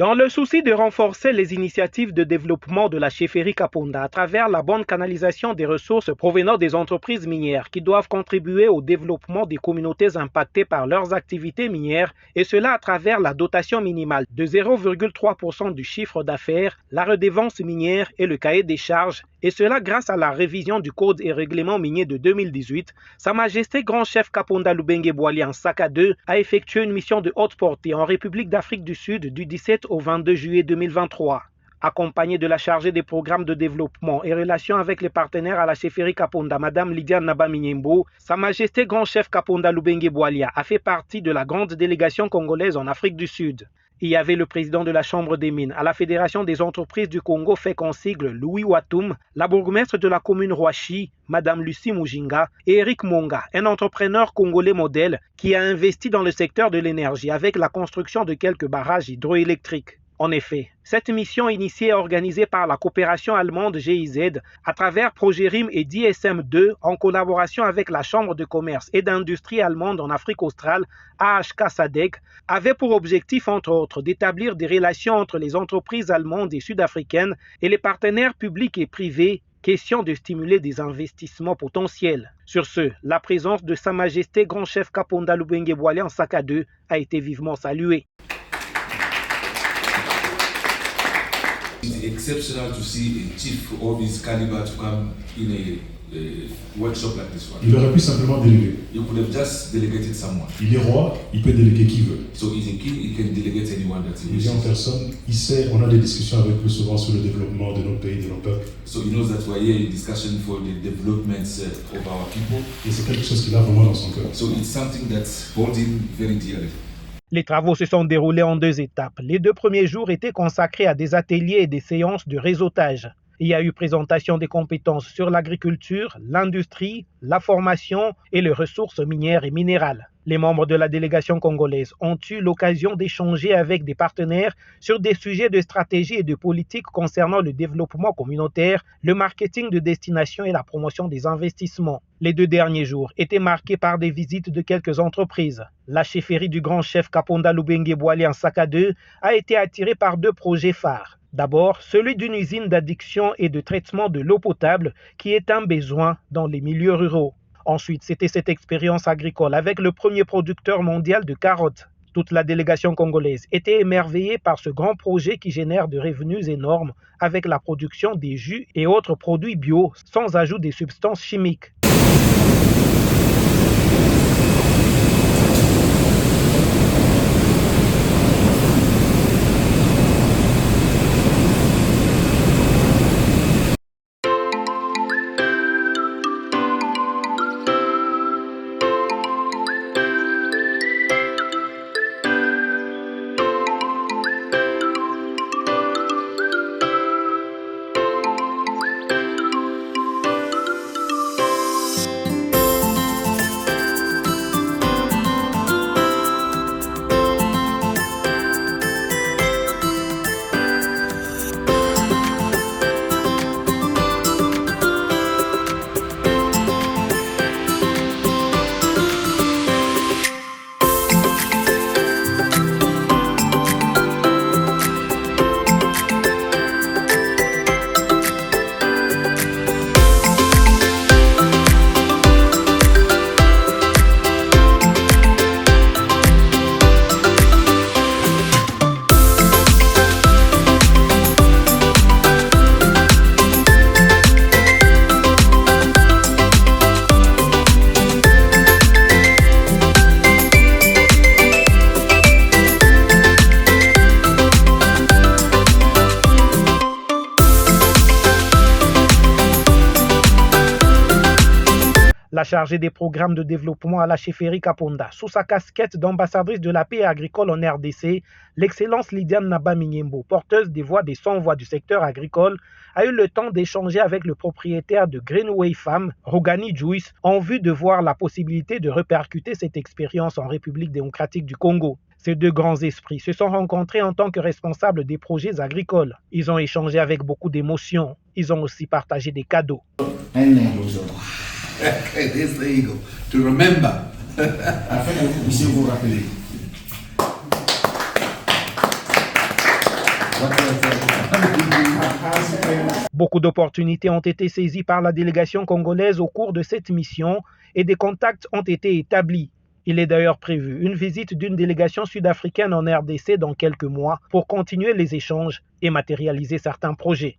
Dans le souci de renforcer les initiatives de développement de la chefferie Kaponda à travers la bonne canalisation des ressources provenant des entreprises minières qui doivent contribuer au développement des communautés impactées par leurs activités minières, et cela à travers la dotation minimale de 0,3% du chiffre d'affaires, la redevance minière et le cahier des charges, et cela grâce à la révision du Code et règlement minier de 2018, Sa Majesté Grand Chef Kaponda Lubenge Bwali Nsaka II a effectué une mission de haute portée en République d'Afrique du Sud du 17 au 22 juillet 2023. Accompagné de la chargée des programmes de développement et relations avec les partenaires à la chefferie Kaponda, Madame Lydia Nabaminyembo, Sa Majesté Grand Chef Kaponda Lubenge Bwali a fait partie de la grande délégation congolaise en Afrique du Sud. Il y avait le président de la Chambre des mines à la Fédération des entreprises du Congo fait qu'en sigle Louis Watoum, la bourgmestre de la commune Roachi, Madame Lucie Mujinga, et Eric Monga, un entrepreneur congolais modèle qui a investi dans le secteur de l'énergie avec la construction de quelques barrages hydroélectriques. En effet, cette mission initiée et organisée par la coopération allemande GIZ à travers Progerim et DSM2 en collaboration avec la Chambre de commerce et d'industrie allemande en Afrique australe, AHK SADC, avait pour objectif entre autres d'établir des relations entre les entreprises allemandes et sud-africaines et les partenaires publics et privés, question de stimuler des investissements potentiels. Sur ce, la présence de Sa Majesté Grand Chef Kaponda Lubenge Bwali Nsaka II a été vivement saluée. It's exceptional to see a chief of his caliber to come in a workshop like this one. Il aurait pu simplement déléguer. You could have just delegated someone. Il est roi, il peut déléguer qui veut. So he's a king, he can delegate anyone that he Il vient en wishes. personne, il sait, on a des discussions avec lui souvent sur le développement de nos pays, de nos peuples. So he knows that we're here in discussion for the developments of our people. Et c'est quelque chose qu'il a vraiment dans son cœur. So it's something that's holds him very dearly. Les travaux se sont déroulés en 2 étapes. Les 2 premiers jours étaient consacrés à des ateliers et des séances de réseautage. Il y a eu présentation des compétences sur l'agriculture, l'industrie, la formation et les ressources minières et minérales. Les membres de la délégation congolaise ont eu l'occasion d'échanger avec des partenaires sur des sujets de stratégie et de politique concernant le développement communautaire, le marketing de destination et la promotion des investissements. Les 2 derniers jours étaient marqués par des visites de quelques entreprises. La chefferie du grand chef Kaponda Lubenge Bwali Nsaka II a été attirée par 2 projets phares. D'abord, celui d'une usine d'adduction et de traitement de l'eau potable qui est un besoin dans les milieux ruraux. Ensuite, c'était cette expérience agricole avec le premier producteur mondial de carottes. Toute la délégation congolaise était émerveillée par ce grand projet qui génère de revenus énormes avec la production des jus et autres produits bio sans ajout des substances chimiques. La chargée des programmes de développement à la chefferie Kaponda, sous sa casquette d'ambassadrice de la paix agricole en RDC, l'excellence Lydia Nabaminyembo, porteuse des voix des 100 voix du secteur agricole, a eu le temps d'échanger avec le propriétaire de Greenway Farm, Rogani Juice, en vue de voir la possibilité de répercuter cette expérience en République démocratique du Congo. Ces 2 grands esprits se sont rencontrés en tant que responsables des projets agricoles. Ils ont échangé avec beaucoup d'émotion. Ils ont aussi partagé des cadeaux. There's the eagle. To remember. Afin que vous puissiez vous rappeler. Beaucoup d'opportunités ont été saisies par la délégation congolaise au cours de cette mission et des contacts ont été établis. Il est d'ailleurs prévu une visite d'une délégation sud-africaine en RDC dans quelques mois pour continuer les échanges et matérialiser certains projets.